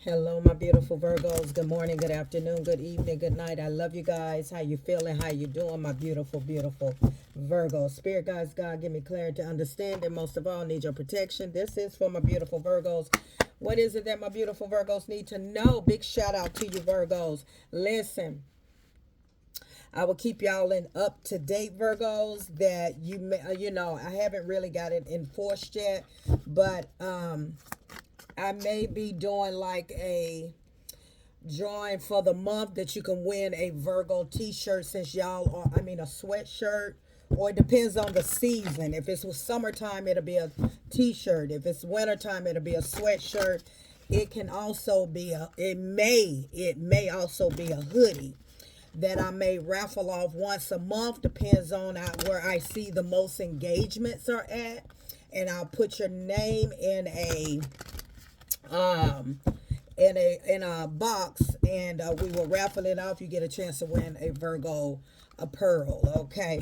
Hello, my beautiful Virgos. Good morning, good afternoon, good evening, good night. I love you guys. How you feeling? How you doing, my beautiful, beautiful Virgos? Spirit guides, God, give me clarity to understand, and most of all, need your protection. This is for my beautiful Virgos. What is it that my beautiful Virgos need to know? Big shout out to you, Virgos. Listen, I will keep y'all in up to date, Virgos. That I haven't really got it enforced yet, but I may be doing like a drawing for the month that you can win a Virgo t-shirt, since y'all are, I mean, a sweatshirt, or it depends on the season. If it's summertime, it'll be a t-shirt. If it's wintertime, it'll be a sweatshirt. It can also be it may also be a hoodie that I may raffle off once a month. Depends on where I see the most engagements are at, and I'll put your name um in a box, and we will raffle it off. You get a chance to win a Virgo a pearl. Okay,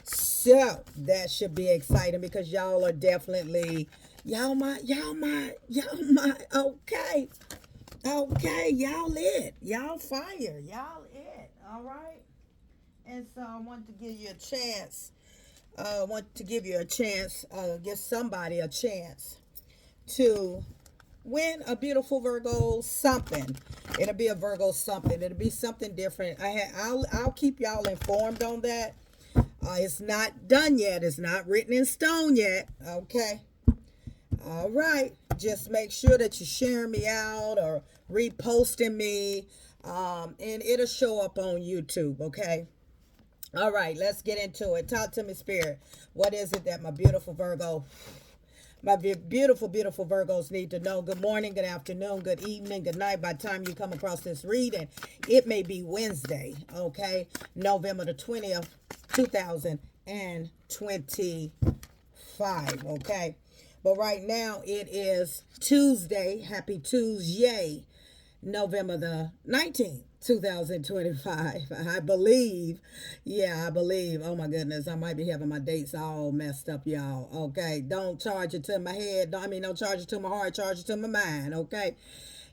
so that should be exciting because y'all are definitely y'all my okay, y'all lit, y'all fire, y'all it. All right, and so I want to give you a chance. Want to give you a chance. Give somebody a chance to win a beautiful Virgo something. It'll be a Virgo something. It'll be something different. I'll keep y'all informed on that. It's not done yet. It's not written in stone yet. Okay. All right. Just make sure that you share me out or reposting me, and it'll show up on YouTube. Okay. All right. Let's get into it. Talk to me, Spirit. What is it that my beautiful Virgo, my beautiful, beautiful Virgos need to know? Good morning, good afternoon, good evening, good night. By the time you come across this reading, it may be Wednesday, okay? November the 20th, 2025, okay? But right now, it is Tuesday. Happy Tuesday, November the 19th. 2025, I believe. Yeah, I believe. Oh my goodness, I might be having my dates all messed up, y'all. Okay, don't charge it to my head. Don't charge it to my heart. Charge it to my mind. Okay,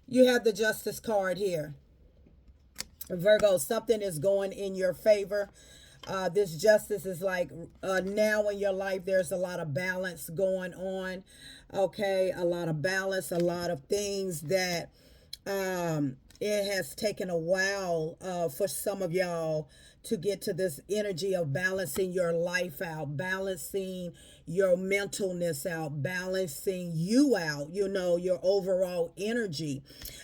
you have the Justice card here, Virgo. Something is going in your favor. This justice is like, now in your life, there's a lot of balance going on. Okay, a lot of balance, a lot of things that it has taken a while for some of y'all to get to this energy of balancing your life out, balancing your mentalness out, balancing you out, your overall energy.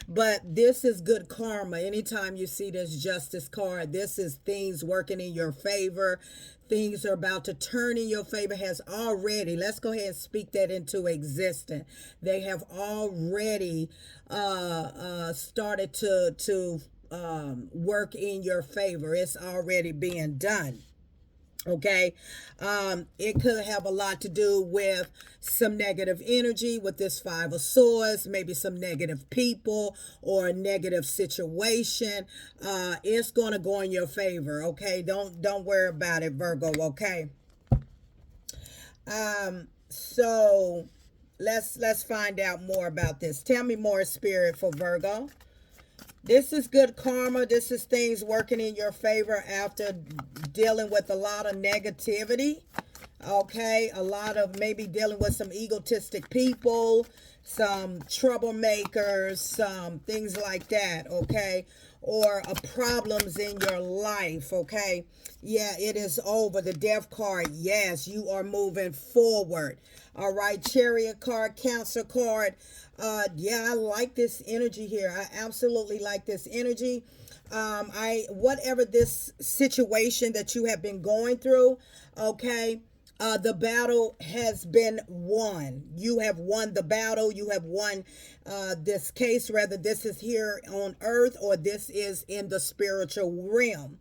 But this is good karma. Anytime you see this justice card, this is things working in your favor. Things are about to turn in your favor. Has already, let's go ahead and speak that into existence. They have already started to work in your favor. It's already being done. Okay, it could have a lot to do with some negative energy with this Five of Swords, maybe some negative people or a negative situation. It's gonna go in your favor. Okay, don't worry about it, Virgo. Okay. So let's find out more about this. Tell me more, Spirit, for Virgo. This is good karma. This is things working in your favor after dealing with a lot of negativity. Okay, a lot of maybe dealing with some egotistic people, some troublemakers, some things like that. Okay, or problems in your life. Okay, yeah, it is over. The Death card. Yes, you are moving forward. All right, Chariot card, Cancer card. Yeah, I like this energy here. I absolutely like this energy. I whatever this situation that you have been going through, okay, the battle has been won. You have won the battle. You have won this case, whether this is here on earth or this is in the spiritual realm.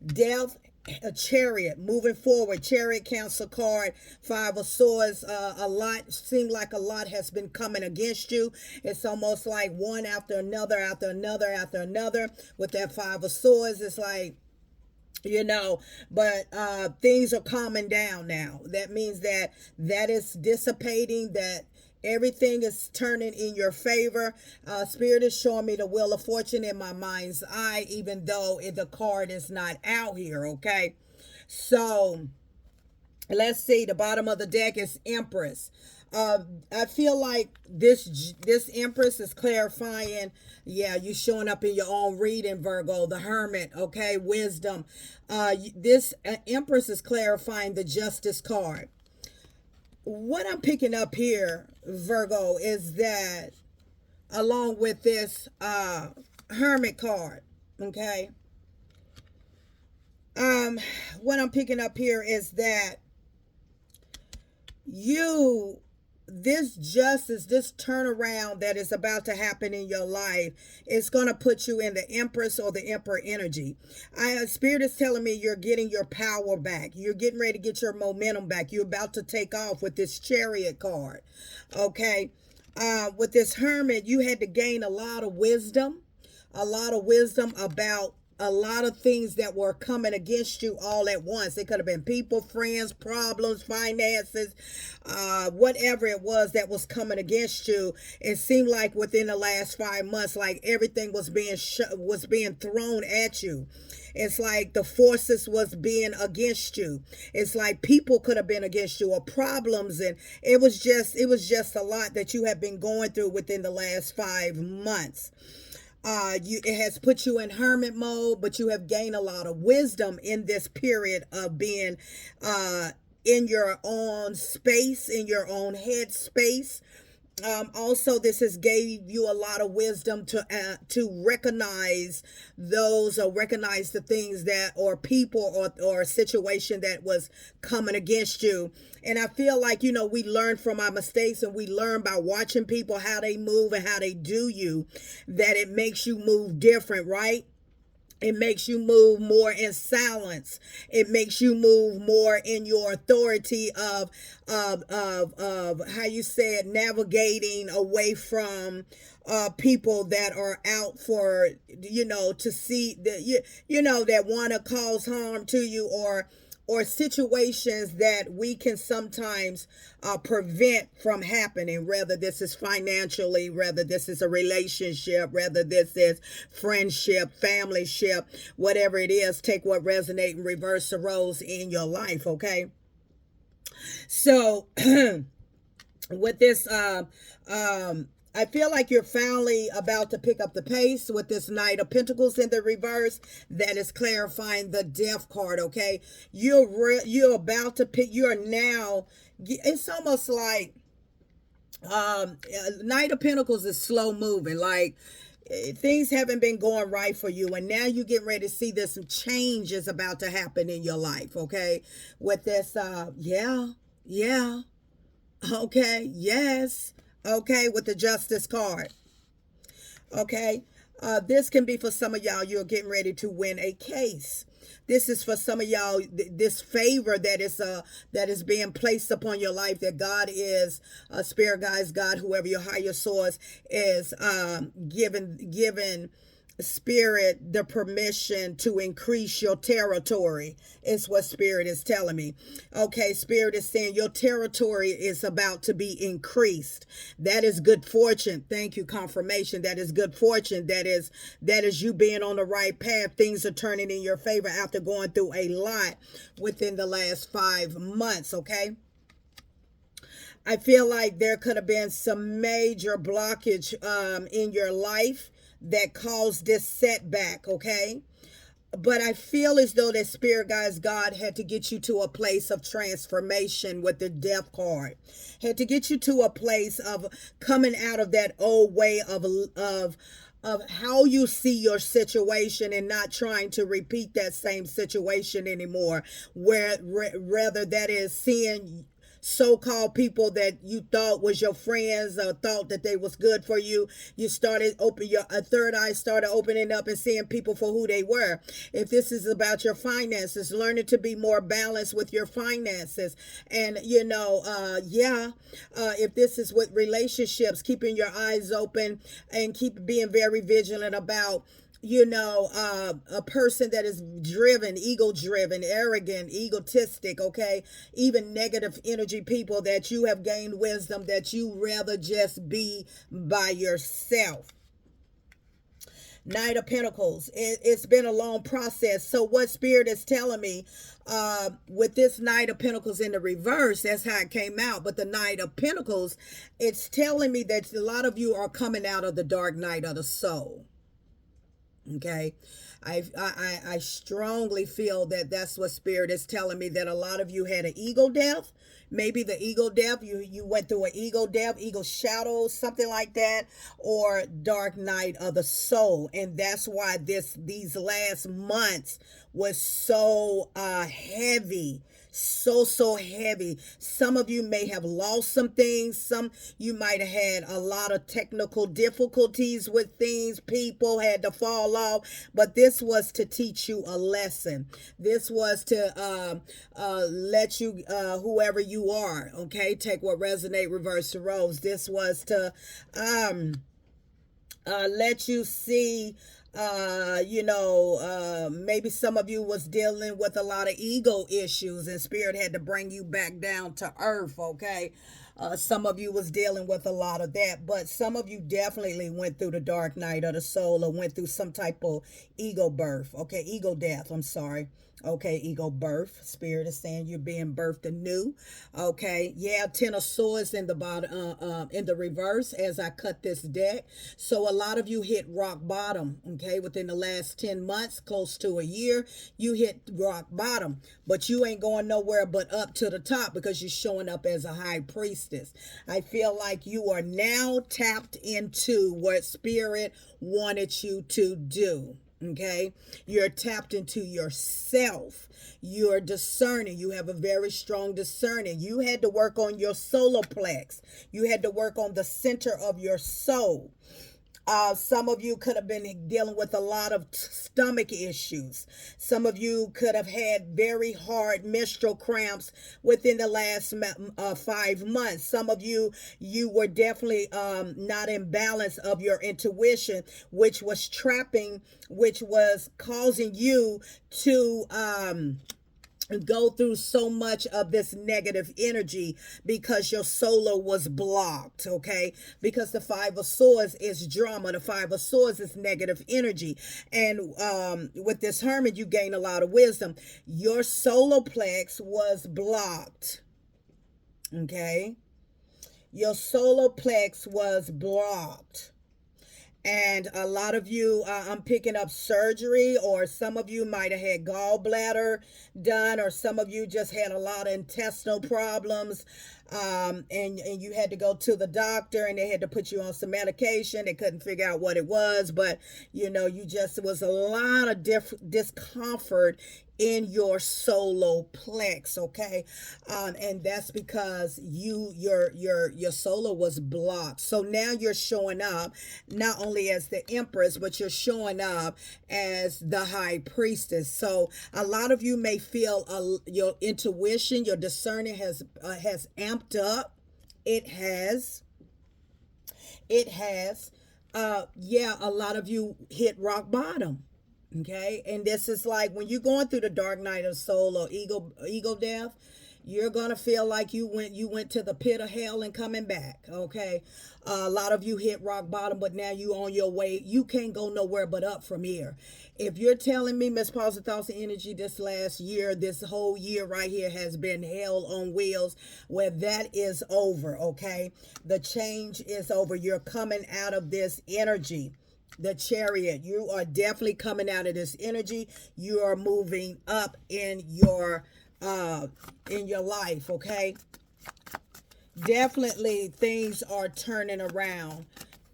Death, a Chariot, moving forward. Chariot, Council card, Five of Swords. A lot, seemed like a lot has been coming against you. It's almost like one after another, after another, after another. With that Five of Swords, it's like, but things are calming down now. That means that is dissipating, that Everything is turning in your favor. Spirit is showing me the wheel of fortune in my mind's eye, even though the card is not out here. Okay. So let's see. The bottom of the deck is Empress. I feel like this Empress is clarifying. Yeah, you showing up in your own reading, Virgo. The Hermit. Okay, wisdom. This Empress is clarifying the Justice card. What I'm picking up here, Virgo, is that along with this Hermit card, okay. What I'm picking up here is that you this justice, this turnaround that is about to happen in your life is going to put you in the Empress or the Emperor energy. Spirit is telling me you're getting your power back. You're getting ready to get your momentum back. You're about to take off with this Chariot card. Okay. With this Hermit, you had to gain a lot of wisdom about a lot of things that were coming against you all at once. It could have been people, friends, problems, finances, whatever it was that was coming against you. It seemed like within the last 5 months, like everything was being thrown at you. It's like the forces was being against you. It's like people could have been against you or problems, and it was just a lot that you have been going through within the last 5 months. It has put you in hermit mode, but you have gained a lot of wisdom in this period of being in your own space, in your own head space. Also, this has gave you a lot of wisdom to recognize those or recognize the things that or people or a situation that was coming against you. And I feel like, we learn from our mistakes, and we learn by watching people, how they move and how they do you, that it makes you move different, right? It makes you move more in silence. It makes you move more in your authority of how you said, navigating away from people that are out for, to see that, that want to cause harm to you, or situations that we can sometimes prevent from happening, whether this is financially, whether this is a relationship, whether this is friendship, familyship, whatever it is. Take what resonates and reverse the roles in your life, okay? So with this I feel like you're finally about to pick up the pace with this Knight of Pentacles in the reverse. That is clarifying the Death card, okay? You're about to pick, you're now, it's almost like Knight of Pentacles is slow moving, like things haven't been going right for you, and now you're getting ready to see there's some changes about to happen in your life, okay? With this, yeah, okay, yes. Okay, with the Justice card. Okay, this can be for some of y'all. You're getting ready to win a case. This is for some of y'all. This favor that is being placed upon your life. That God is spirit guides, God, whoever your higher source is, given spirit the permission to increase your territory. Is what spirit is telling me. Okay, spirit is saying your territory is about to be increased. That is good fortune. Thank you, confirmation. That is good fortune. That is you being on the right path. Things are turning in your favor after going through a lot within the last 5 months. Okay, I feel like there could have been some major blockage in your life that caused this setback, okay? But I feel as though that spirit guides, God had to get you to a place of transformation with the Death card. Had to get you to a place of coming out of that old way of how you see your situation, and not trying to repeat that same situation anymore, where rather that is seeing so-called people that you thought was your friends or thought that they was good for you. You started your third eye started opening up and seeing people for who they were. If this is about your finances, learning to be more balanced with your finances. And if this is with relationships, keeping your eyes open and keep being very vigilant about a person that is driven, ego driven, arrogant, egotistic, okay, even negative energy energy, people, that you have gained wisdom, that you rather just be by yourself. Knight of Pentacles. It's been a long process. So what Spirit is telling me, with this Knight of Pentacles in the reverse, that's how it came out. But the Knight of Pentacles, it's telling me that a lot of you are coming out of the dark night of the soul. Okay. I strongly feel that that's what Spirit is telling me, that a lot of you had an ego death. Maybe the ego death, you went through an ego death, ego shadow, something like that, or dark night of the soul. And that's why these last months was so heavy. So heavy. Some of you may have lost some things. Some you might have had a lot of technical difficulties with things. People had to fall off, but this was to teach you a lesson. This was to let you, whoever you are, okay, take what resonate, reverse the roles. This was to let you see, maybe some of you was dealing with a lot of ego issues, and Spirit had to bring you back down to earth. Okay. Some of you was dealing with a lot of that, but some of you definitely went through the dark night of the soul, or went through some type of ego birth. Okay. Ego death. I'm sorry. Okay, ego birth. Spirit is saying you're being birthed anew. Okay, yeah, Ten of Swords in the bottom, in the reverse as I cut this deck. So a lot of you hit rock bottom. Okay, within the last 10 months, close to a year, you hit rock bottom. But you ain't going nowhere but up to the top, because you're showing up as a high priestess. I feel like you are now tapped into what Spirit wanted you to do. Okay, you're tapped into yourself. You're discerning. You have a very strong discerning. You had to work on your solar plex. You had to work on the center of your soul. Some of you could have been dealing with a lot of stomach issues. Some of you could have had very hard menstrual cramps within the last 5 months. Some of you were definitely not in balance of your intuition, which was trapping, which was causing you to go through so much of this negative energy, because your solar was blocked. Okay, because the Five of Swords is drama, the Five of Swords is negative energy, and with this Hermit, you gain a lot of wisdom. Your solar plex was blocked. Okay, your solar plex was blocked. And a lot of you, I'm picking up surgery, or some of you might have had gallbladder done, or some of you just had a lot of intestinal problems, and you had to go to the doctor, and they had to put you on some medication. They couldn't figure out what it was, but you just, it was a lot of discomfort in your solar plex. Okay, and that's because your solar was blocked. So now you're showing up not only as the Empress, but you're showing up as the High Priestess. So a lot of you may feel your intuition, your discerning has amped up. It has. A lot of you hit rock bottom. Okay, and this is like when you're going through the dark night of soul, or ego death, you're gonna feel like you went to the pit of hell and coming back. Okay, a lot of you hit rock bottom, but now you on your way. You can't go nowhere but up from here. If you're telling me, Miss Positive Thoughts and Energy, this last year, this whole year right here has been hell on wheels, well, that is over. Okay, the change is over. You're coming out of this energy. The Chariot, you are definitely coming out of this energy. You are moving up in your life. Okay, definitely things are turning around.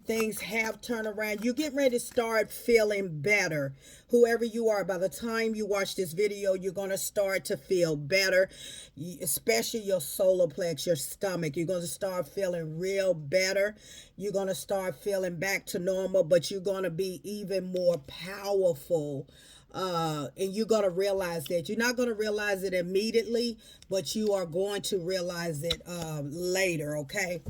Things have turned around. You're getting ready to start feeling better. Whoever you are, by the time you watch this video, you're going to start to feel better, especially your solar plex, your stomach. You're going to start feeling real better. You're going to start feeling back to normal, but you're going to be even more powerful. And you're going to realize that. You're not going to realize it immediately, but you are going to realize it later. Okay.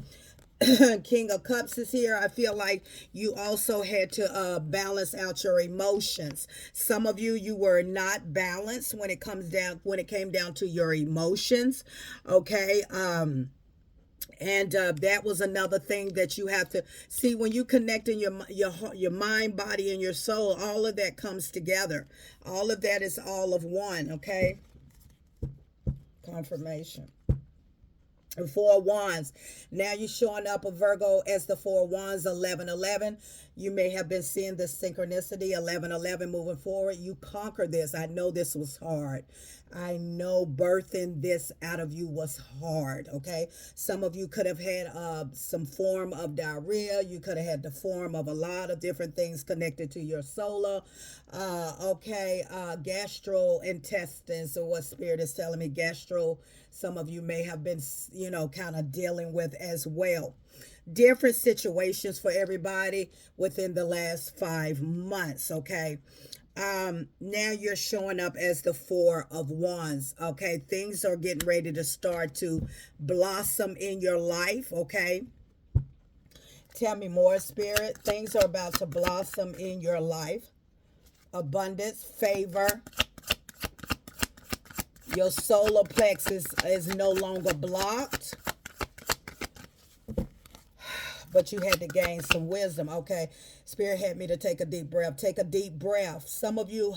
King of Cups is here. I feel like you also had to balance out your emotions. Some of you, you were not balanced when it came down to your emotions. Okay. And that was another thing that you have to see when you connect in your mind, body, and your soul. All of that comes together. All of that is all of one. Okay. Confirmation. The Four of Wands. Now you're showing up a Virgo as the Four of Wands, 1111. You may have been seeing this synchronicity, 1111 moving forward. You conquer this. I know this was hard. I know birthing this out of you was hard, okay? Some of you could have had some form of diarrhea. You could have had the form of a lot of different things connected to your solar, gastrointestines, or what spirit is telling me, some of you may have been, kind of dealing with as well. Different situations for everybody within the last 5 months, okay? Now you're showing up as the Four of Wands, okay? Things are getting ready to start to blossom in your life, okay? Tell me more, Spirit. Things are about to blossom in your life. Abundance, favor. Your solar plexus is no longer blocked. But you had to gain some wisdom. Okay. Spirit had me to take a deep breath. Take a deep breath. Some of you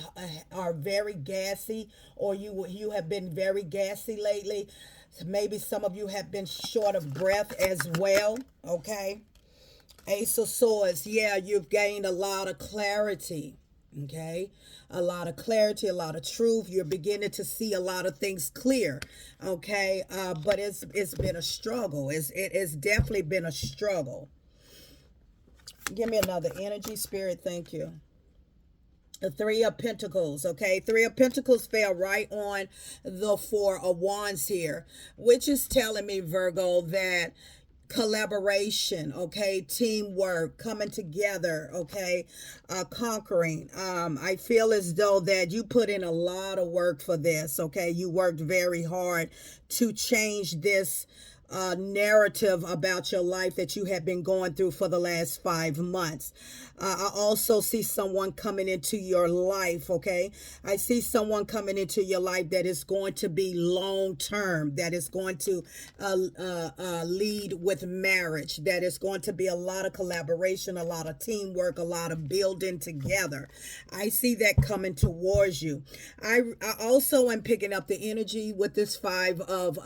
are very gassy, or you have been very gassy lately. Maybe some of you have been short of breath as well. Okay. Ace of Swords. Yeah, you've gained a lot of clarity. Okay, a lot of clarity, a lot of truth. You're beginning to see a lot of things clear. Okay, but it's been a struggle. It's definitely been a struggle. Give me another energy, Spirit. Thank you. The Three of Pentacles, okay? Three of Pentacles fell right on the Four of Wands here, which is telling me, Virgo, that collaboration, okay, teamwork, coming together, okay, conquering. I feel as though that you put in a lot of work for this, okay? You worked very hard to change this narrative about your life that you have been going through for the last 5 months. I also see someone coming into your life, okay? I see someone coming into your life that is going to be long term, that is going to lead with marriage, that is going to be a lot of collaboration, a lot of teamwork, a lot of building together. I see that coming towards you. I also am picking up the energy with this Five of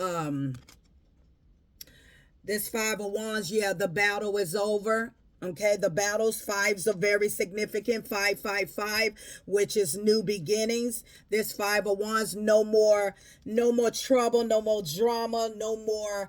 Wands. Yeah, the battle is over. Okay, the battles, fives are very significant. 555, which is new beginnings. This Five of Wands, no more trouble, no more drama, no more.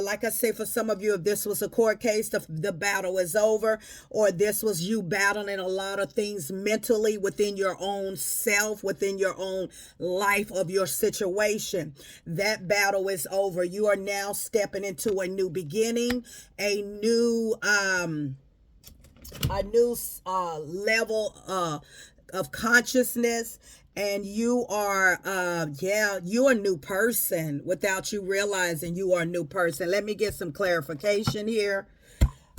Like I say, for some of you, if this was a court case, the battle is over, or this was you battling a lot of things mentally within your own self, within your own life of your situation. That battle is over. You are now stepping into a new beginning, a new level of consciousness, and you are you're a new person without you realizing you are a new person. Let me get some clarification here.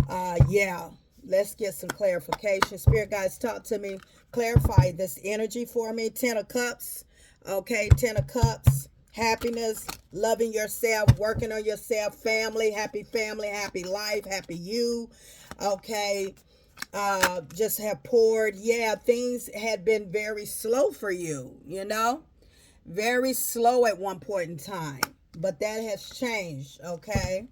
Let's get some clarification. Spirit guides, talk to me, clarify this energy for me. 10 of Cups. Okay, 10 of Cups. Happiness, loving yourself, working on yourself, family, happy life, happy you. Okay, just have poured. Yeah, things had been very slow for you, very slow at one point in time, but that has changed. Okay.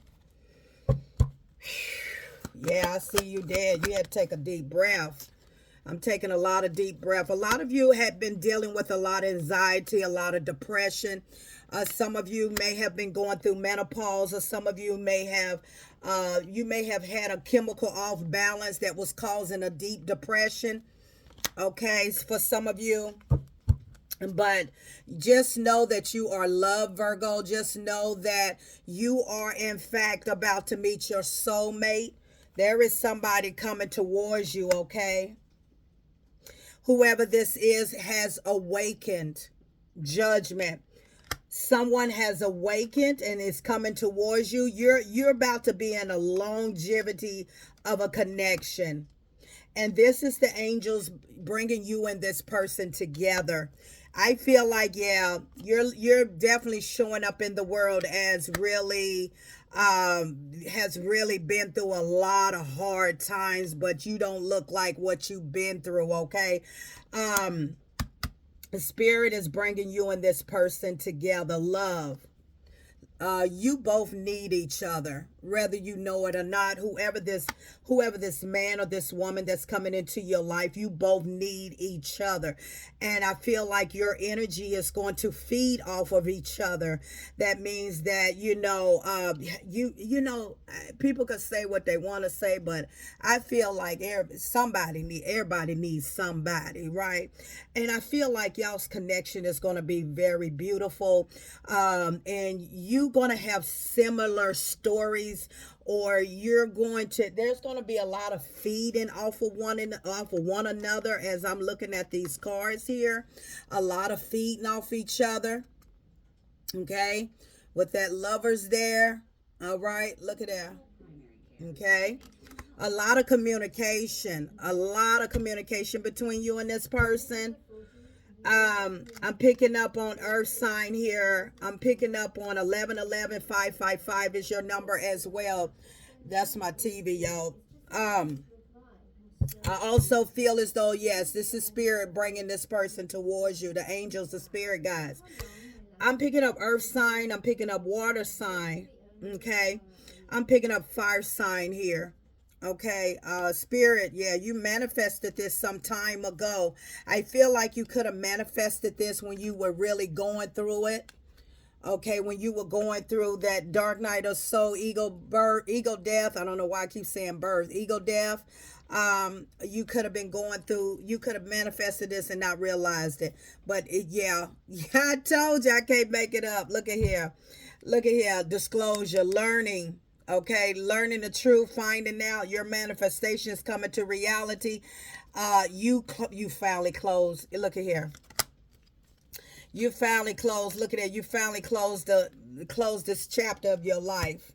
Yeah, I see you did. You had to take a deep breath. I'm taking a lot of deep breath. A lot of you had been dealing with a lot of anxiety, a lot of depression. Some of you may have been going through menopause, or some of you may have had a chemical off balance that was causing a deep depression. Okay, for some of you. But just know that you are loved, Virgo. Just know that you are, in fact, about to meet your soulmate. There is somebody coming towards you, okay? Whoever this is has awakened judgment. Someone has awakened and is coming towards you. You're about to be in a longevity of a connection. And this is the angels bringing you and this person together. I feel like, yeah, you're definitely showing up in the world as really has really been through a lot of hard times, but you don't look like what you've been through. Okay. The spirit is bringing you and this person together. Love. You both need each other, whether you know it or not. Whoever this man or this woman that's coming into your life, you both need each other. And I feel like your energy is going to feed off of each other. That means that, people could say what they want to say, but I feel like everybody needs somebody, right? And I feel like y'all's connection is going to be very beautiful. And you going to have similar stories, or there's going to be a lot of feeding off of one another. As I'm looking at these cards here, a lot of feeding off each other. Okay, with that lovers there. All right, look at that. Okay, a lot of communication between you and this person. I'm picking up on Earth sign here. I'm picking up on 1111 is your number as well. That's my TV, y'all. I also feel as though, yes, this is spirit bringing this person towards you. The angels, the spirit guides. I'm picking up Earth sign. I'm picking up water sign. Okay. I'm picking up fire sign here. Okay, spirit, yeah, you manifested this some time ago. I feel like you could have manifested this when you were really going through it. Okay, when you were going through that dark night of soul, ego death. I don't know why I keep saying birth, ego death. You could have been going through, you could have manifested this and not realized it. But yeah, I told you I can't make it up. Look at here. Disclosure, learning. Okay, learning the truth, finding out your manifestation is coming to reality. You finally closed. Look at here. You finally closed. Look at that. You finally closed this chapter of your life.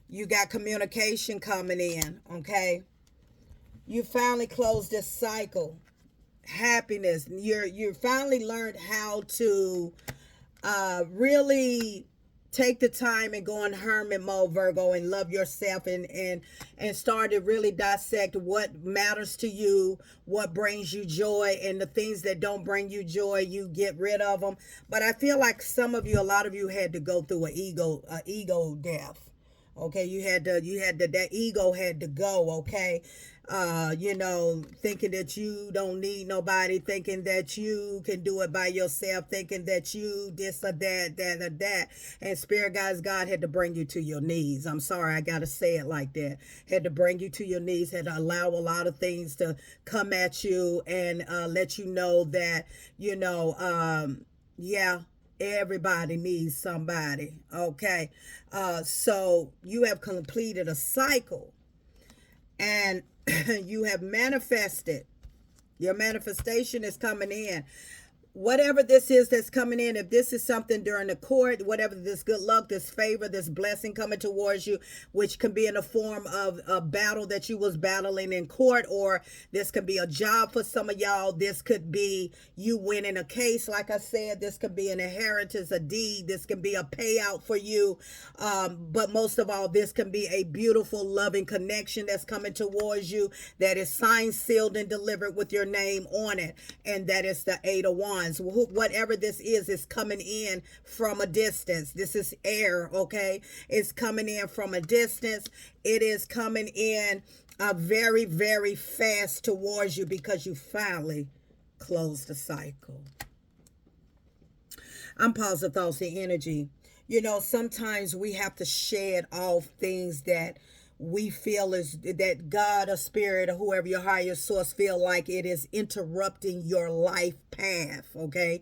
You got communication coming in. Okay. You finally closed this cycle. Happiness. You finally learned how to really take the time and go in hermit mode, Virgo, and love yourself and start to really dissect what matters to you, what brings you joy, and the things that don't bring you joy, you get rid of them. But I feel like a lot of you had to go through an ego death. Okay, that ego had to go. Okay, thinking that you don't need nobody, thinking that you can do it by yourself, thinking that you this or that, and spirit guys, God had to bring you to your knees. I'm sorry, I gotta say it like that. Had to bring you to your knees, had to allow a lot of things to come at you and let you know that yeah, everybody needs somebody. Okay, so you have completed a cycle, and you have manifested. Your manifestation is coming in. Whatever this is that's coming in, if this is something during the court, whatever, this good luck, this favor, this blessing coming towards you, which can be in the form of a battle that you was battling in court, or this could be a job for some of y'all. This could be you winning a case. Like I said, this could be an inheritance, a deed. This can be a payout for you. But most of all, this can be a beautiful, loving connection that's coming towards you that is signed, sealed, and delivered with your name on it. And that is the 8 of Wands. Whatever this is coming in from a distance. This is air, okay? It's coming in from a distance. It is coming in very, very fast towards you because you finally closed the cycle. I'm positive thoughts and energy. Sometimes we have to shed off things that we feel is that God or spirit or whoever your higher source feel like it is interrupting your life path. Okay,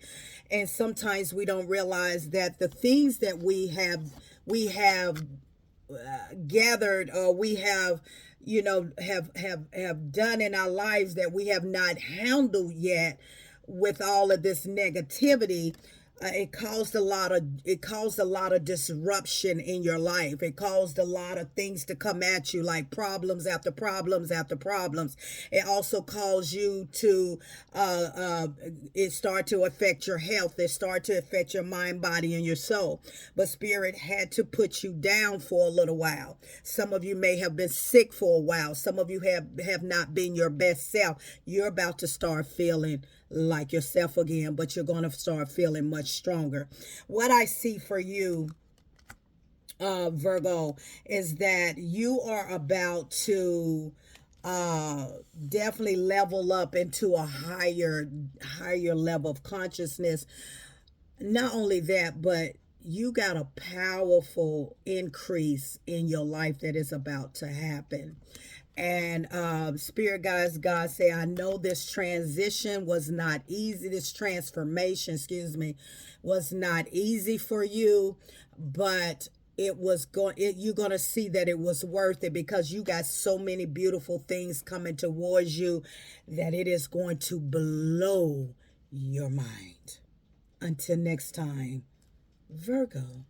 and sometimes we don't realize that the things that we have gathered, or we have have done in our lives that we have not handled yet with all of this negativity. it caused a lot of disruption in your life. It caused a lot of things to come at you, like problems after problems after problems. It also caused you to it started to affect your health. It started to affect your mind, body, and your soul. But spirit had to put you down for a little while. Some of you may have been sick for a while. Some of you have not been your best self. You're about to start feeling like yourself again, but you're going to start feeling much stronger. What I see for you, Virgo, is that you are about to uh definitely level up into a higher level of consciousness. Not only that, but you got a powerful increase in your life that is about to happen. And spirit guys, God say, I know this transition was not easy. This transformation, excuse me, was not easy for you, but you're going to see that it was worth it, because you got so many beautiful things coming towards you that it is going to blow your mind. Until next time, Virgo.